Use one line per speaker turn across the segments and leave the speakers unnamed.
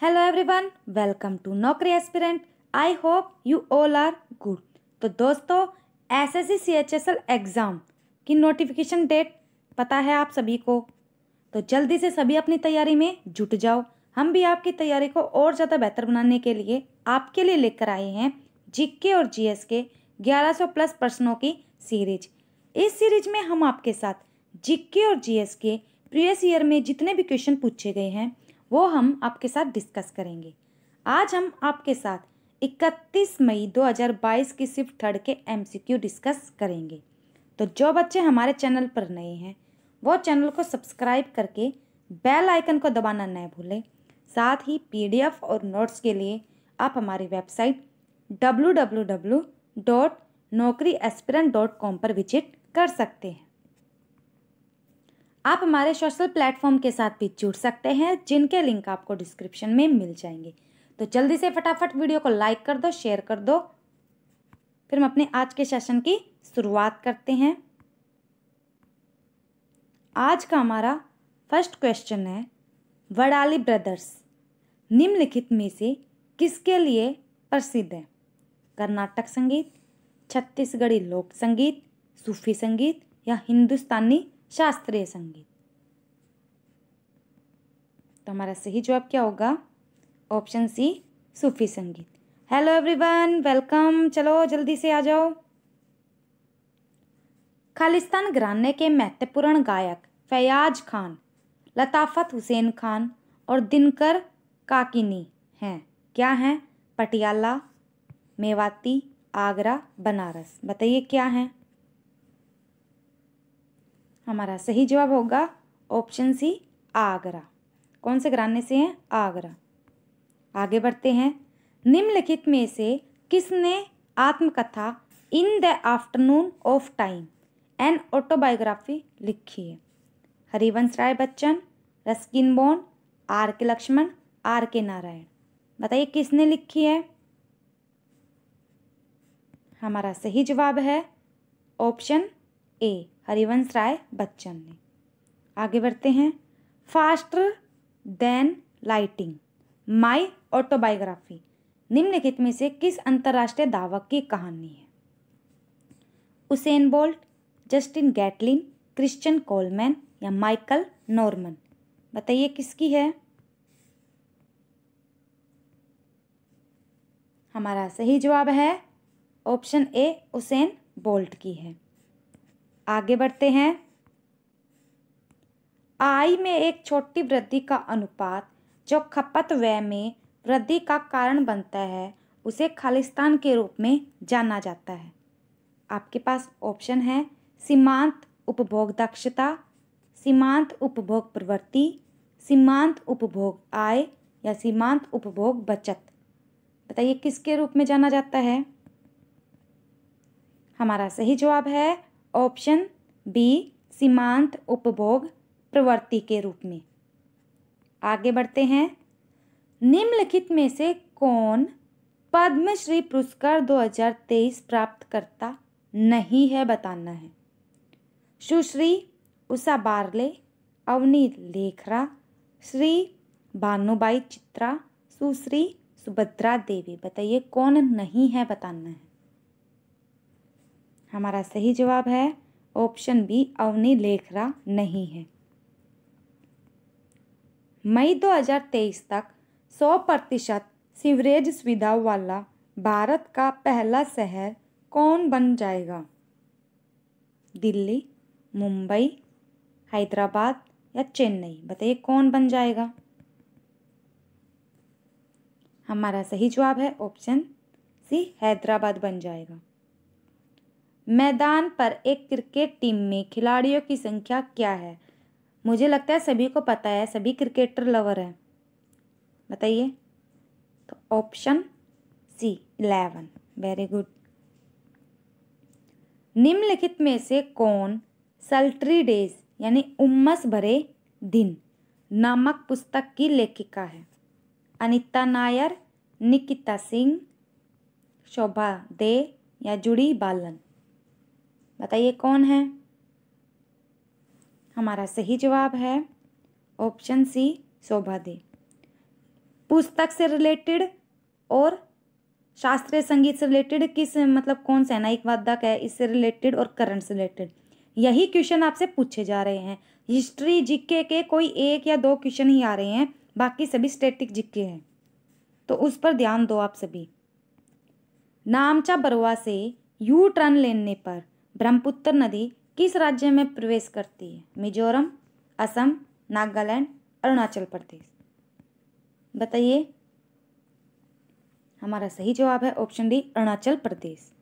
Hello everyone, welcome to Naukri aspirant. I hope you all are good. तो दोस्तों, SSC CHSL exam की notification date पता है आप सभी को, तो जल्दी से सभी अपनी तैयारी में जुट जाओ। हम भी आपकी तैयारी को और ज़्यादा बेहतर बनाने के लिए आपके लिए लेकर आए हैं जीके और जीएस के 1100 प्लस प्रश्नों की सीरीज। इस सीरीज में हम आपके साथ जीके और जीएस के प्रीवियस ईयर में जितने भी क्वेश्चन पूछे गए हैं वो हम आपके साथ डिस्कस करेंगे। आज हम आपके साथ 31 मई 2022 की शिफ्ट थर्ड के एमसीक्यू डिस्कस करेंगे। तो जो बच्चे हमारे चैनल पर नए हैं वो चैनल को सब्सक्राइब करके बेल आइकन को दबाना न भूलें। साथ ही पीडीएफ और नोट्स के लिए आप हमारी वेबसाइट www.naukriaspirant.com पर विजिट कर सकते हैं। आप हमारे सोशल प्लेटफॉर्म के साथ भी जुड़ सकते हैं जिनके लिंक आपको डिस्क्रिप्शन में मिल जाएंगे। तो जल्दी से फटाफट वीडियो को लाइक कर दो, शेयर कर दो। फिर हम अपने आज के सेशन की शुरुआत करते हैं। आज का हमारा फर्स्ट क्वेश्चन है, वडाली ब्रदर्स निम्नलिखित में से किसके लिए प्रसिद्ध है? कर्नाटक संगीत, छत्तीसगढ़ी लोक संगीत, सूफी संगीत या हिंदुस्तानी शास्त्रीय संगीत? तो हमारा सही जवाब क्या होगा? ऑप्शन सी, सूफी संगीत। Hello everyone, welcome. चलो जल्दी से आ जाओ। खालिस्तान घराने के महत्वपूर्ण गायक फैयाज खान, लताफत हुसैन खान और दिनकर काकिनी हैं। क्या हैं? पटियाला, मेवाती, आगरा, बनारस। बताइए क्या हैं? हमारा सही जवाब होगा ऑप्शन सी, आगरा। कौन से घराने से हैं? आगरा। आगे बढ़ते हैं। निम्नलिखित में से किसने आत्मकथा in the afternoon of time an autobiography लिखी है? Harivansh Rai Bachchan, Ruskin bond, are के लक्ष्मण, आर के नारायण। बताइए किसने लिखी है? हमारा सही जवाब है ऑप्शन ए, हरिवंश राय बच्चन ने। आगे बढ़ते हैं। Faster than lighting my autobiography निम्नलिखित में से किस अंतर्राष्ट्रीय धावक की कहानी है? Usain bolt, Justin Gatlin, Christian Coleman या माइकल नॉर्मन? बताइए किसकी है? हमारा सही जवाब है ऑप्शन ए, उसेन बोल्ट की है। आगे बढ़ते हैं। आय में एक छोटी वृद्धि का अनुपात जो खपत व्यय में वृद्धि का कारण बनता है उसे खालिस्तान के रूप में जाना जाता है। आपके पास ऑप्शन है सीमांत उपभोग दक्षता, सीमांत उपभोग प्रवृत्ति, सीमांत उपभोग आय या सीमांत उपभोग बचत। बताइए किसके रूप में जाना जाता है? हमारा सही जवाब है ऑप्शन बी, सीमांत उपभोग प्रवृत्ति के रूप में। आगे बढ़ते हैं। निम्नलिखित में से कौन पद्मश्री पुरस्कार 2023 प्राप्तकर्ता नहीं है? बताना है। सुश्री उषा बारले, अवनी लेखरा, श्री भानुबाई चित्रा, सुश्री सुभद्रा देवी। बताइए कौन नहीं है? बताना है। हमारा सही जवाब है ऑप्शन बी, अवनी लेखरा नहीं है। मई 2023 तक 100% सीवरेज सुविधा वाला भारत का पहला शहर कौन बन जाएगा? दिल्ली, मुंबई, हैदराबाद या चेन्नई? बताइए कौन बन जाएगा? हमारा सही जवाब है ऑप्शन सी, हैदराबाद बन जाएगा। मैदान पर एक क्रिकेट टीम में खिलाड़ियों की संख्या क्या है? मुझे लगता है सभी को पता है, सभी क्रिकेटर लवर हैं। बताइए। तो ऑप्शन सी, 11। Very good. निम्नलिखित में से कौन सल्ट्री डेज यानी उम्मस भरे दिन नामक पुस्तक की लेखिका है? अनीता नायर, निकिता सिंह, शोभा दे या जुड़ी बालन? बताइए कौन है? हमारा सही जवाब है ऑप्शन सी, शोभा दे। पुस्तक से रिलेटेड और शास्त्रीय संगीत से रिलेटेड किस मतलब कौन सैनाइक वादक है इससे रिलेटेड और करंट से रिलेटेड, यही क्वेश्चन आपसे पूछे जा रहे हैं। हिस्ट्री जीके के कोई एक या दो क्वेश्चन ही आ रहे हैं, बाकी सभी स्टैटिक जीके हैं, तो उस पर ध्यान दो आप सभी। नामचा बरवा से यू टर्न लेने पर ब्रह्मपुत्र नदी किस राज्य में प्रवेश करती है? मिजोरम, असम, नागालैंड, अरुणाचल प्रदेश। बताइए। हमारा सही जवाब है ऑप्शन डी, अरुणाचल प्रदेश।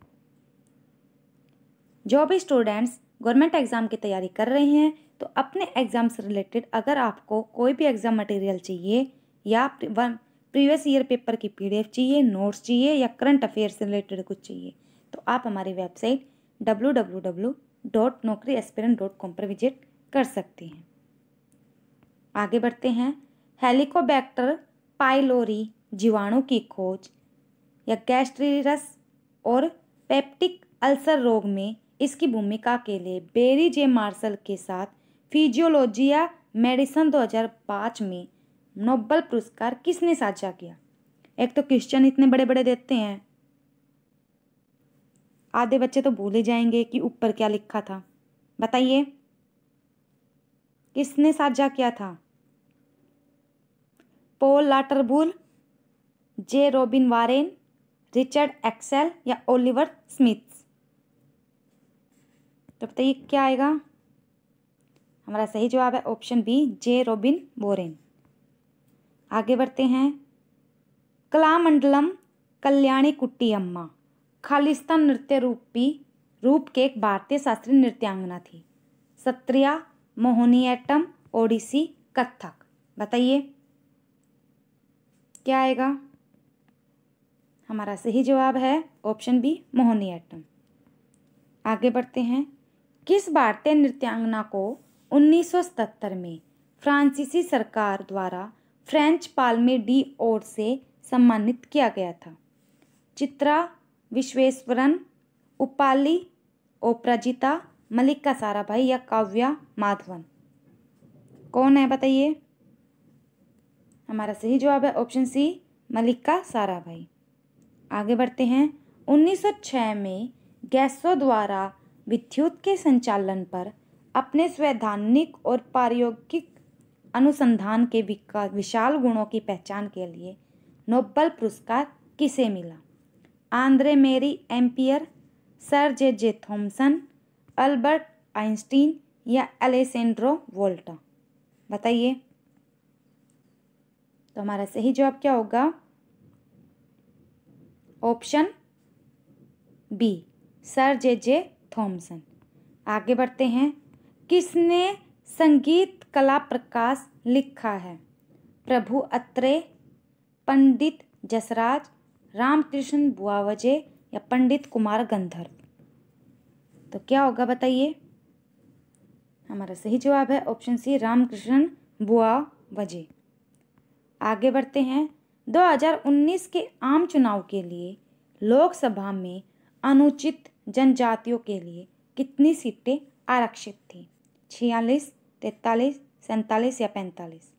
जो भी स्टूडेंट्स गवर्नमेंट एग्जाम की तैयारी कर रहे हैं तो अपने एग्जाम से रिलेटेड अगर आपको कोई भी एग्जाम मटेरियल चाहिए या प्रीवियस ईयर पेपर की PDF चाहिए, नोट्स चाहिए या करंट अफेयर से रिलेटेड कुछ चाहिए, तो आप हमारी वेबसाइट www.naukriaspirant.com पर विजिट कर सकते हैं। आगे बढ़ते हैं। हेलिकोबैक्टर पाइलोरी जीवाणु की खोज या गैस्ट्रिरस और पेप्टिक अल्सर रोग में इसकी भूमिका के लिए बेरी जे मार्शल के साथ फिजियोलॉजी या मेडिसिन 2005 में नोबेल पुरस्कार किसने साझा किया? एक तो क्वेश्चन इतने बड़े बड़े देते हैं, आधे बच्चे तो भूल ही जाएंगे कि ऊपर क्या लिखा था। बताइए किसने साझा किया था? पॉल लाटरबूल, जे रॉबिन वारेन, रिचर्ड एक्सेल या ओलिवर स्मिथ? तो बताइए क्या आएगा? हमारा सही जवाब है ऑप्शन बी, जे रॉबिन वॉरेन। आगे बढ़ते हैं। कलामंडलम कल्याणी कुट्टी अम्मा खालिस्तान नृत्य रूप के एक भारतीय शास्त्रीय नृत्यांगना थी। सत्रिया, मोहिनीअट्टम, ओडिसी, कथक। बताइए क्या आएगा? हमारा सही जवाब है ऑप्शन बी, मोहिनीअट्टम। आगे बढ़ते हैं। किस भारतीय नृत्यांगना को 1977 में फ्रांसीसी सरकार द्वारा फ्रेंच पाल्मे डी ओर से सम्मानित किया गया था? चित्रा विश्वेश्वरन, उपाली ओपराजिता, मल्लिका साराभाई या काव्या माधवन? कौन है बताइए? हमारा सही जवाब है ऑप्शन सी, मल्लिका साराभाई। आगे बढ़ते हैं। 1906 में गैसो द्वारा विद्युत के संचालन पर अपने स्वैधानिक और प्रायोगिक अनुसंधान के विशाल गुणों की पहचान के लिए नोबेल पुरस्कार किसे मिला? आंद्रे मेरी ampere, sir J Thompson, Albert Einstein या अलेसेंड्रो वोल्टा? बताइए। तो हमारा सही जवाब क्या होगा? Option B, sir J Thomson. आगे बढ़ते हैं। किसने संगीत कला प्रकाश लिखा है? प्रभु अत्रे, पंडित जसराज, रामकृष्ण बुआवजे या पंडित कुमार गंधर्व? तो क्या होगा बताइए? हमारा सही जवाब है ऑप्शन सी, रामकृष्ण बुआवजे। आगे बढ़ते हैं। 2019 के आम चुनाव के लिए लोकसभा में अनुसूचित जनजातियों के लिए कितनी सीटें आरक्षित थी? 46, 43, 47 या 45?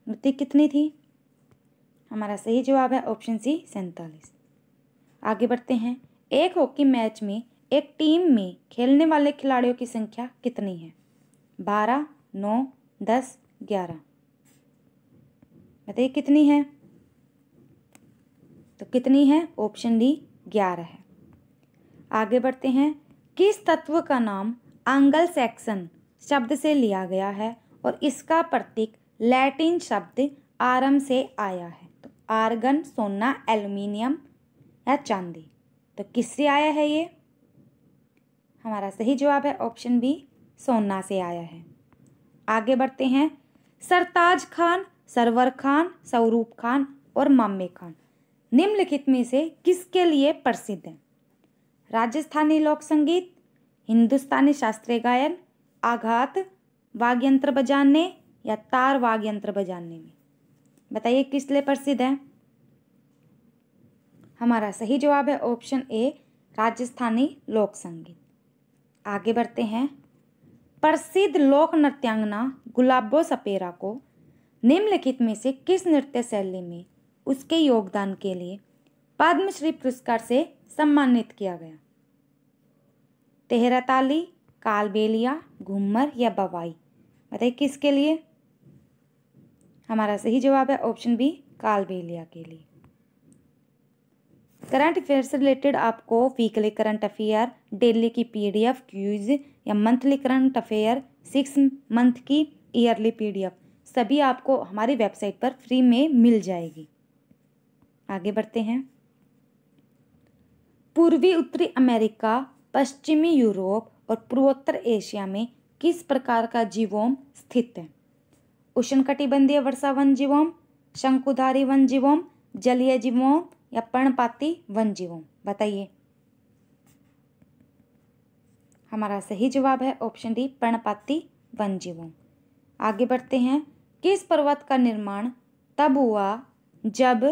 बताइए कितनी थी? हमारा सही जवाब है ऑप्शन सी, 47। आगे बढ़ते हैं। एक हॉकी मैच में एक टीम में खेलने वाले खिलाड़ियों की संख्या कितनी है? 12, 9, 10, 11? बताइए कितनी है? तो कितनी है? ऑप्शन डी, 11 है। आगे बढ़ते हैं। किस तत्व का नाम एंगल सेक्शन शब्द से लिया गया है और इसका प्रतीक लैटिन शब्द आरम से आया है? तो आर्गन, सोना, एल्युमिनियम या चांदी? तो किससे आया है ये? हमारा सही जवाब है ऑप्शन बी, सोना से आया है। आगे बढ़ते हैं। सरताज खान, सरवर खान, स्वरूप खान और मामे खान निम्नलिखित में से किसके लिए प्रसिद्ध हैं? राजस्थानी लोक संगीत, हिंदुस्तानी शास्त्रीय गायन, आघात वाद्ययंत्र बजाने या तार वाद्ययंत्र बजाने में? बताइए किस लिए प्रसिद्ध है? हमारा सही जवाब है ऑप्शन ए, राजस्थानी लोक संगीत। आगे बढ़ते हैं। प्रसिद्ध लोक नृत्यांगना गुलाबो सपेरा को निम्नलिखित में से किस नृत्य शैली में उसके योगदान के लिए पद्मश्री पुरस्कार से सम्मानित किया गया? तेहरा ताली, कालबेलिया, घूमर या बवाई? बताइए किसके लिए? हमारा सही जवाब है ऑप्शन बी, कालबेलिया के लिए। करंट अफेयर से रिलेटेड आपको वीकली करंट अफेयर, डेली की पीडीएफ, क्यूज या मंथली करंट अफेयर, 6 मंथ की, ईयरली पीडीएफ सभी आपको हमारी वेबसाइट पर फ्री में मिल जाएगी। आगे बढ़ते हैं। पूर्वी उत्तरी अमेरिका, पश्चिमी यूरोप और पूर्वोत्तर एशिया में किस प्रकार का जीवोम स्थित है? उष्णकटिबंधीय वर्षा वन जीवोम, शंकुधारी वन जीवोम, जलीय जीवोम या पर्णपाती वन जीवोम? बताइए। हमारा सही जवाब है ऑप्शन डी, पर्णपाती वन जीवोम। आगे बढ़ते हैं। किस पर्वत का निर्माण तब हुआ जब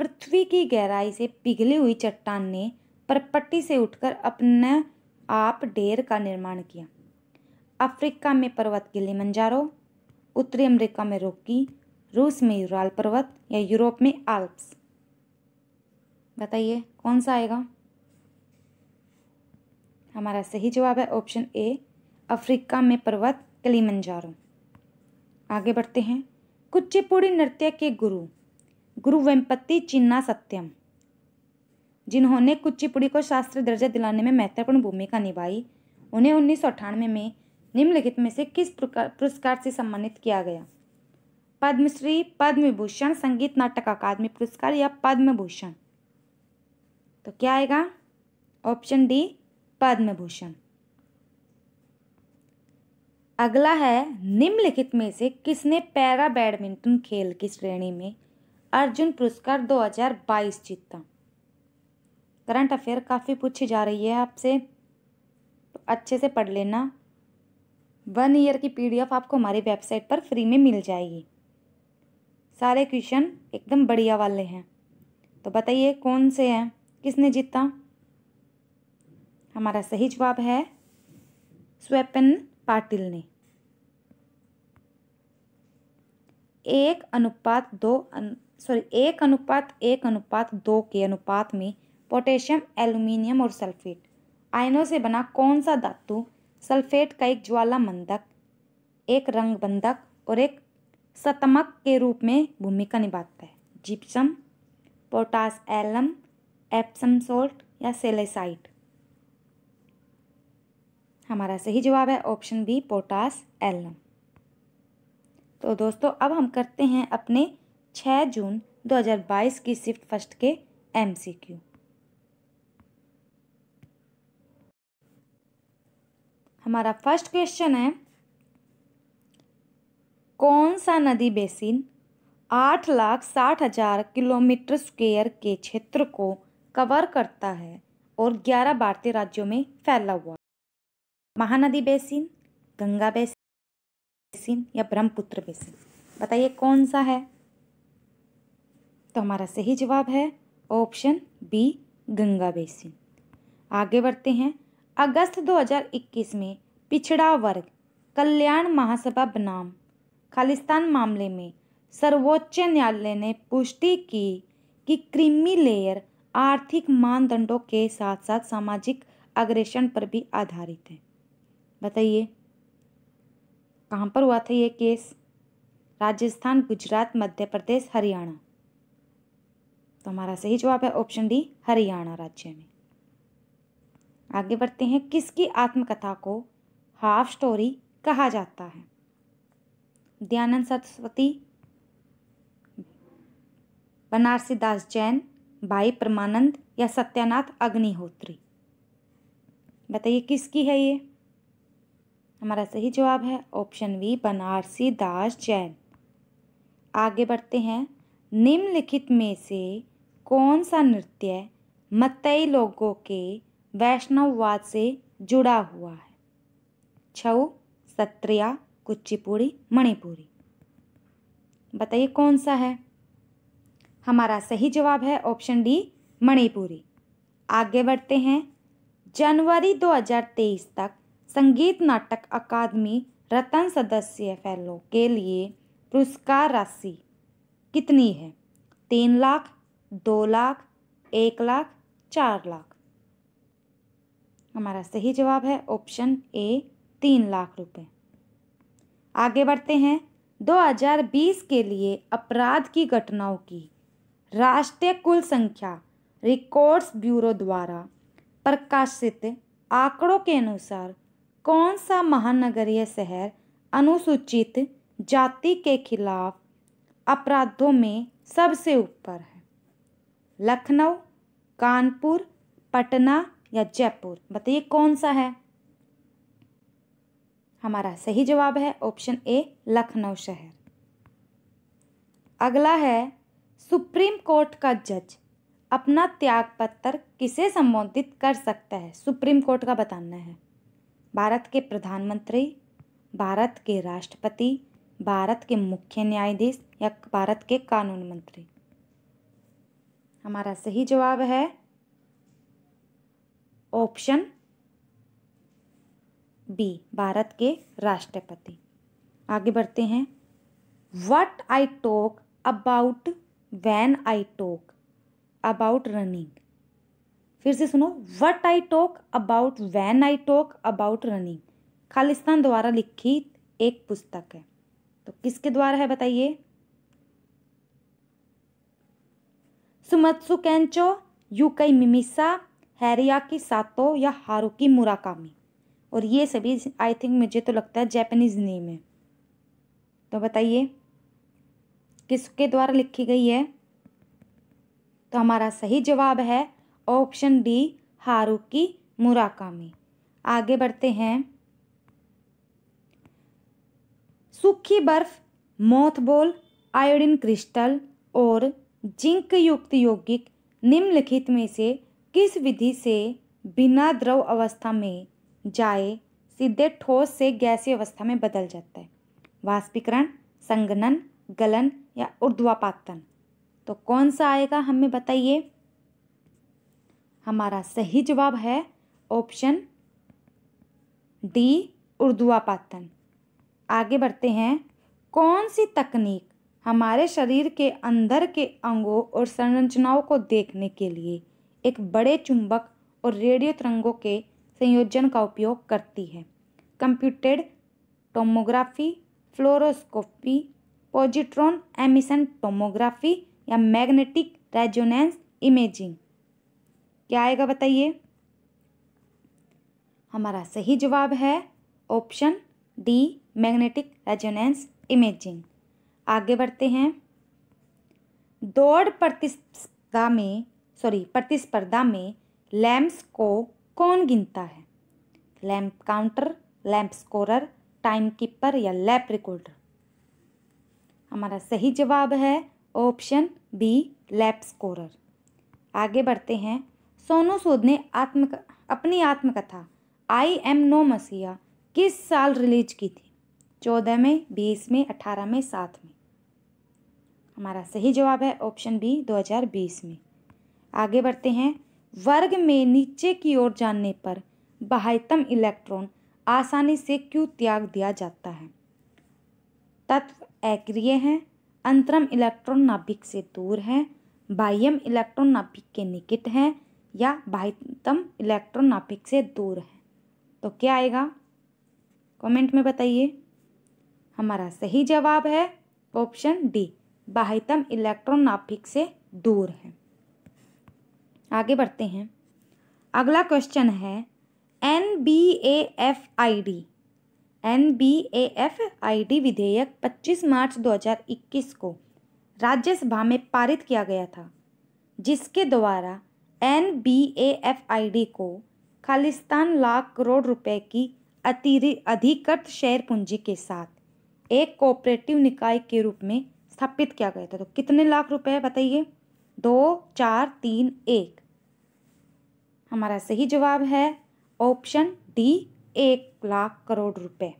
पृथ्वी की गहराई से पिघली हुई चट्टान ने परपट्टी से उठकर अपने आप ढेर का निर्माण किया? अफ्रीका में पर्वत किलिमंजारो, उत्तरी अमेरिका में रॉकी, रूस में यूराल पर्वत या यूरोप में आल्प्स? बताइए कौन सा आएगा? हमारा सही जवाब है ऑप्शन ए, अफ्रीका में पर्वत किलिमंजारो। आगे बढ़ते हैं। कुचिपुड़ी नृत्य के गुरु वेम्पति चिन्ना सत्यम, जिन्होंने कुचिपुड़ी को शास्त्रीय दर्जा दिलाने में महत्वपूर्ण भूमिका निभाई, उन्हें 1998 में निम्नलिखित में से किस पुरस्कार से सम्मानित किया गया? पद्मश्री, पद्म विभूषण, संगीत नाटक अकादमी पुरस्कार या पद्म भूषण? तो क्या आएगा? Option D, Padma Bhushan. अगला है, निम्नलिखित में से किसने पैरा बैडमिंटन खेल की श्रेणी में अर्जुन पुरस्कार 2022 जीता? करंट अफेयर काफ़ी पूछी जा रही है आपसे, तो अच्छे से पढ़ लेना। 1 ईयर की पीडीएफ आपको हमारी वेबसाइट पर फ्री में मिल जाएगी। सारे क्वेश्चन एकदम बढ़िया वाले हैं। तो बताइए कौन से हैं, किसने जीता? हमारा सही जवाब है स्वप्न पाटिल ने। 1:1:2 के अनुपात में पोटेशियम, एल्यूमिनियम और सल्फेट आयनों से बना कौन सा धातु सल्फेट का एक ज्वाला मंदक, एक रंग बंधक और एक सतमक के रूप में भूमिका निभाता है? Gypsum, potash alum, Epsom salt या सेलेसाइट? हमारा सही जवाब है ऑप्शन बी, पोटास एलम। तो दोस्तों अब हम करते हैं अपने 6 जून 2022 की शिफ्ट फर्स्ट के एमसीक्यू। हमारा फर्स्ट क्वेश्चन है, कौन सा नदी बेसिन 8,60,000 किलोमीटर स्क्वायर के क्षेत्र को कवर करता है और 11 भारतीय राज्यों में फैला हुआ? महानदी बेसिन, गंगा बेसिन या ब्रह्मपुत्र बेसिन? बताइए कौन सा है? तो हमारा सही जवाब है ऑप्शन बी, गंगा बेसिन। आगे बढ़ते हैं। अगस्त 2021 में पिछड़ा वर्ग कल्याण महासभा बनाम खालिस्तान मामले में सर्वोच्च न्यायालय ने पुष्टि की कि क्रीमी लेयर आर्थिक मानदंडों के साथ साथ सामाजिक अग्रेशन पर भी आधारित है। बताइए कहाँ पर हुआ था ये केस? राजस्थान, गुजरात, मध्य प्रदेश, हरियाणा? तो हमारा सही जवाब है ऑप्शन डी, हरियाणा राज्य में। आगे बढ़ते हैं। किसकी आत्मकथा को हाफ स्टोरी कहा जाता है? दयानंद सरस्वती, बनारसी दास जैन, भाई परमानंद या सत्यानाथ अग्निहोत्री? बताइए किसकी है ये? हमारा सही जवाब है ऑप्शन बी, बनारसी दास जैन। आगे बढ़ते हैं। निम्नलिखित में से कौन सा नृत्य मतई लोगों के वैष्णववाद से जुड़ा हुआ है? छऊ, सत्रिया, कुचिपुड़ी, मणिपुरी? बताइए कौन सा है? हमारा सही जवाब है ऑप्शन डी, मणिपुरी। आगे बढ़ते हैं। जनवरी 2023 तक संगीत नाटक अकादमी रत्न सदस्य फेलो के लिए पुरस्कार राशि कितनी है? 3 लाख, 2 लाख, 1 लाख, 4 लाख। हमारा सही जवाब है ऑप्शन ए 3 लाख रुपए। आगे बढ़ते हैं। 2020 के लिए अपराध की घटनाओं की राष्ट्रीय कुल संख्या रिकॉर्ड्स ब्यूरो द्वारा प्रकाशित आंकड़ों के अनुसार कौन सा महानगरीय शहर अनुसूचित जाति के खिलाफ अपराधों में सबसे ऊपर है? लखनऊ, कानपुर, पटना या जयपुर? बताइए कौन सा है? हमारा सही जवाब है ऑप्शन ए लखनऊ शहर। अगला है, सुप्रीम कोर्ट का जज अपना त्यागपत्र किसे संबोधित कर सकता है? सुप्रीम कोर्ट का बताना है। भारत के प्रधानमंत्री, भारत के राष्ट्रपति, भारत के मुख्य न्यायाधीश या भारत के कानून मंत्री? हमारा सही जवाब है ऑप्शन बी भारत के राष्ट्रपति। आगे बढ़ते हैं। What I talk about when I talk about running. फिर से सुनो, what I talk about when I talk about running Khalistan द्वारा लिखित एक पुस्तक है। तो किसके द्वारा है बताइए? सुमत्सु केंचो, यूकई मिमिसा, हैरियाकी सातो या हारुकी मुराकामी? और ये सभी आई थिंक मुझे तो लगता है जापानीज नेम है। तो बताइए किसके द्वारा लिखी गई है? तो हमारा सही जवाब है ऑप्शन डी हारुकी मुराकामी। आगे बढ़ते हैं। सूखी बर्फ, मोथबॉल, आयोडीन क्रिस्टल और जिंक युक्त यौगिक निम्नलिखित में से किस विधि से बिना द्रव अवस्था में जाए सीधे ठोस से गैसीय अवस्था में बदल जाता है? वाष्पीकरण, संघनन, गलन या ऊर्ध्वपातन? तो कौन सा आएगा हमें बताइए? हमारा सही जवाब है ऑप्शन डी ऊर्ध्वपातन। आगे बढ़ते हैं। कौन सी तकनीक हमारे शरीर के अंदर के अंगों और संरचनाओं को देखने के लिए एक बड़े चुंबक और रेडियो तरंगों के संयोजन का उपयोग करती है? Computed tomography, fluoroscopy, positron emission tomography या मैग्नेटिक रेजोनेंस इमेजिंग? क्या आएगा बताइए? हमारा सही जवाब है option D magnetic resonance imaging. आगे बढ़ते हैं। दौड़ प्रतिस्पर्धा में लैम्प्स को कौन गिनता है? Lamp counter, lamp scorer, time keeper या लैप रिकॉर्डर? हमारा सही जवाब है ऑप्शन बी लैप स्कोरर। आगे बढ़ते हैं। सोनू सूद ने अपनी आत्मकथा आई एम नो मसीहा किस साल रिलीज की थी? 14 में, 20 में, 18 में, 7 में? हमारा सही जवाब है ऑप्शन बी 2020 में। आगे बढ़ते हैं। वर्ग में नीचे की ओर जाने पर बाह्यतम इलेक्ट्रॉन आसानी से क्यों त्याग दिया जाता है? तत्व अक्रिय है, अंतरम इलेक्ट्रॉन नाभिक से दूर है, बाह्यम इलेक्ट्रॉन नाभिक के निकट है या बाह्यतम इलेक्ट्रॉन नाभिक से दूर है? तो क्या आएगा कमेंट में बताइए। हमारा सही जवाब है ऑप्शन डी बाह्यतम इलेक्ट्रॉन नाभिक से दूर है। आगे बढ़ते हैं। अगला क्वेश्चन है NBAFID विधेयक 25 मार्च 2021 को राज्यसभा में पारित किया गया था, जिसके द्वारा NBAFID को खालिस्तान लाख करोड़ रुपए की अधिकृत शेयर पूंजी के साथ एक कोऑपरेटिव निकाय के रूप में स्थापित किया गया था। तो कितने लाख रुपए बताइए? 2, 4, 3, 1? हमारा सही जवाब है ऑप्शन डी 1 लाख करोड़ रुपए।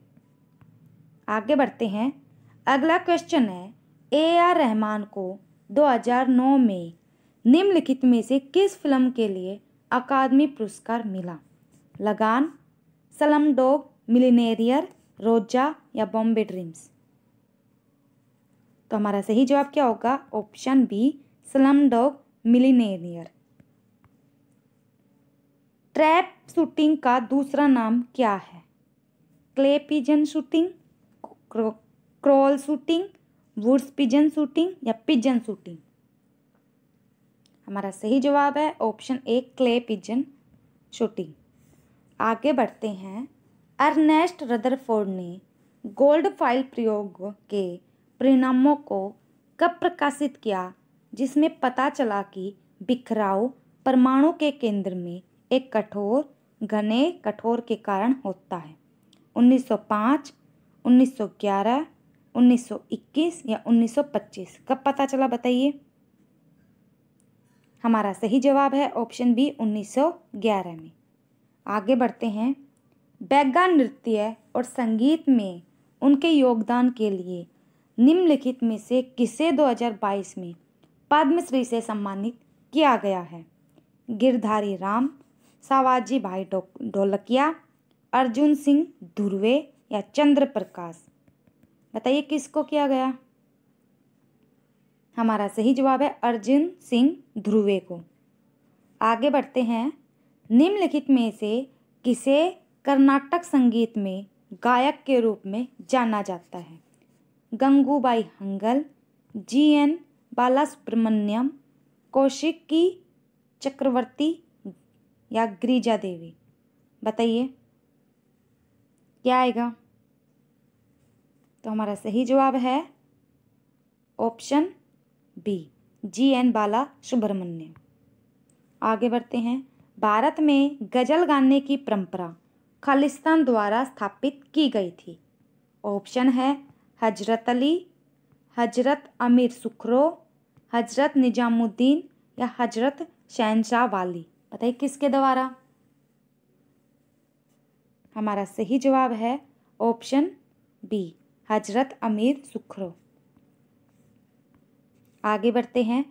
आगे बढ़ते हैं। अगला क्वेश्चन है AR रहमान को 2009 में निम्नलिखित में से किस फिल्म के लिए अकादमी पुरस्कार मिला? लगान, स्लमडॉग मिलियनेयर, रोजा या बॉम्बे ड्रीम्स? तो हमारा सही जवाब क्या होगा? Option B, slumdog millionaire. Trap shooting का दूसरा नाम क्या है? Clay pigeon shooting, crawl shooting, woods pigeon shooting या पिजन शूटिंग? हमारा सही जवाब है option A, clay pigeon shooting. आगे बढ़ते हैं। अर्नेस्ट रदरफोर्ड ने गोल्ड फाइल प्रयोग के परिणामों को कब प्रकाशित किया, जिसमें पता चला कि बिखराव परमाणु के केंद्र में एक कठोर घने कठोर के कारण होता है? 1905, 1911, 1921 या 1925? कब पता चला बताइए? हमारा सही जवाब है ऑप्शन बी, 1911 में। आगे बढ़ते हैं। बैगा नृत्य और संगीत में उनके योगदान के लिए निम्नलिखित में से किसे 2022 में पद्मश्री से सम्मानित किया गया है? गिरधारी राम, सावाजी भाई ढोलकिया, अर्जुन सिंह धुर्वे या चंद्र प्रकाश? बताइए किसको किया गया? हमारा सही जवाब है अर्जुन सिंह ध्रुवे को। आगे बढ़ते हैं। निम्नलिखित में से किसे कर्नाटक संगीत में गायक के रूप में जाना जाता है? गंगूबाई हंगल, जी.एन. बालासुब्रमण्यम, कौशिकी चक्रवर्ती या गिरिजा देवी? बताइए क्या आएगा? तो हमारा सही जवाब है ऑप्शन बी, जी.एन. बालासुब्रमण्यम। आगे बढ़ते हैं। भारत में गजल गाने की परंपरा खालिस्तान द्वारा स्थापित की गई थी? ऑप्शन है हजरत अली, हजरत अमीर खुसरो, हजरत निजामुद्दीन या हजरत शहनशाह वाली? बताइए किसके द्वारा? हमारा सही जवाब है ऑप्शन बी, हजरत अमीर खुसरो। आगे बढ़ते हैं।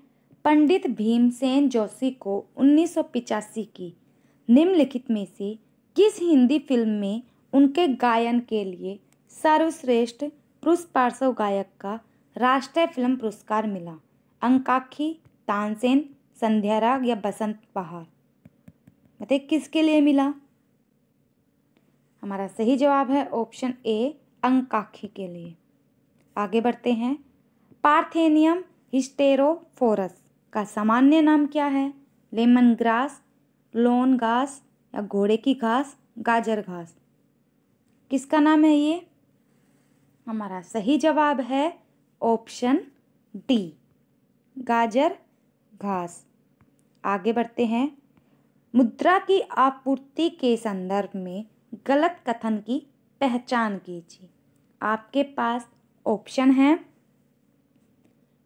पंडित भीमसेन जोशी को 1985 की निम्नलिखित में से किस हिंदी फिल्म में उनके गायन के लिए सर्वश्रेष्ठ पुरुष पार्श्व गायक का राष्ट्रीय फिल्म पुरस्कार मिला? अंकाक्षी, तानसेन, संध्याराग या बसंत बहार? बताइए किसके लिए मिला? हमारा सही जवाब है ऑप्शन ए, अंकाक्षी के लिए। आगे बढ़ते हैं। पार्थेनियम हिस्टेरोफोरस का सामान्य नाम क्या है? लेमन ग्रास, लॉन घास या घोड़े की घास, गाजर घास? किसका नाम है ये? हमारा सही जवाब है ऑप्शन डी, गाजर घास। आगे बढ़ते हैं। मुद्रा की आपूर्ति के संदर्भ में गलत कथन की पहचान कीजिए। आपके पास ऑप्शन है।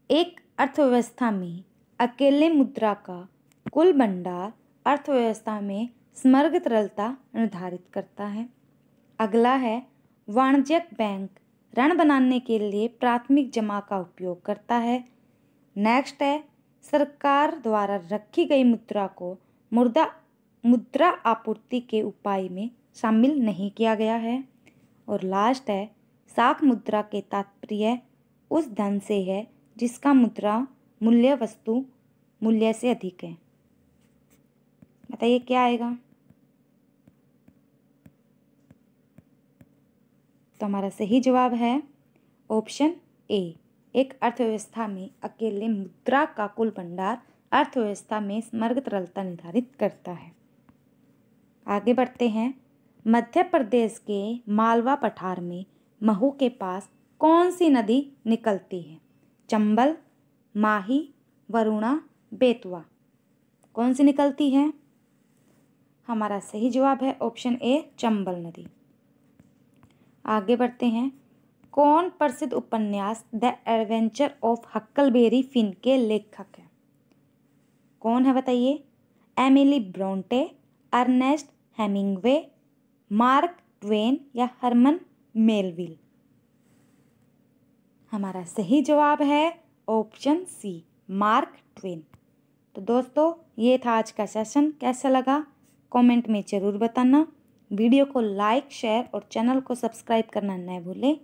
एक अर्थव्यवस्था में अकेले मुद्रा का कुल भंडार अर्थव्यवस्था में समग्र तरलता निर्धारित करता है। अगला है वाणिज्यिक बैंक ऋण बनाने के लिए प्राथमिक जमा का उपयोग करता है। नेक्स्ट है सरकार द्वारा रखी गई मुद्रा को मुद्रा आपूर्ति के उपाय में शामिल नहीं किया गया है। और लास्ट है साख मुद्रा के तात्पर्य उस धन से है जिसका मुद्रा मूल्य वस्तु मूल्य से अधिक है। बताइए क्या आएगा? तो हमारा सही जवाब है ऑप्शन ए, एक अर्थव्यवस्था में अकेले मुद्रा का कुल भंडार अर्थव्यवस्था में समग्र तरलता निर्धारित करता है। आगे बढ़ते हैं। मध्य प्रदेश के मालवा पठार में महू के पास कौन सी नदी निकलती है? चंबल, माही, वरुणा, बेतवा? कौन सी निकलती है? हमारा सही जवाब है ऑप्शन ए, चंबल नदी। आगे बढ़ते हैं। कौन प्रसिद्ध उपन्यास the adventure of Huckleberry Finn के लेखक हैं? कौन है बताइए? Emily Bronte, Ernest Hemingway, Mark Twain या हरमन मेलविल? हमारा सही जवाब है ऑप्शन सी, मार्क ट्वेन। तो दोस्तों ये था आज का सेशन। कैसा लगा कमेंट में ज़रूर बताना। वीडियो को लाइक, शेयर और चैनल को सब्सक्राइब करना न भूलें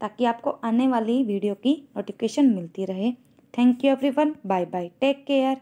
ताकि आपको आने वाली वीडियो की नोटिफिकेशन मिलती रहे। Thank you everyone, bye bye, take care.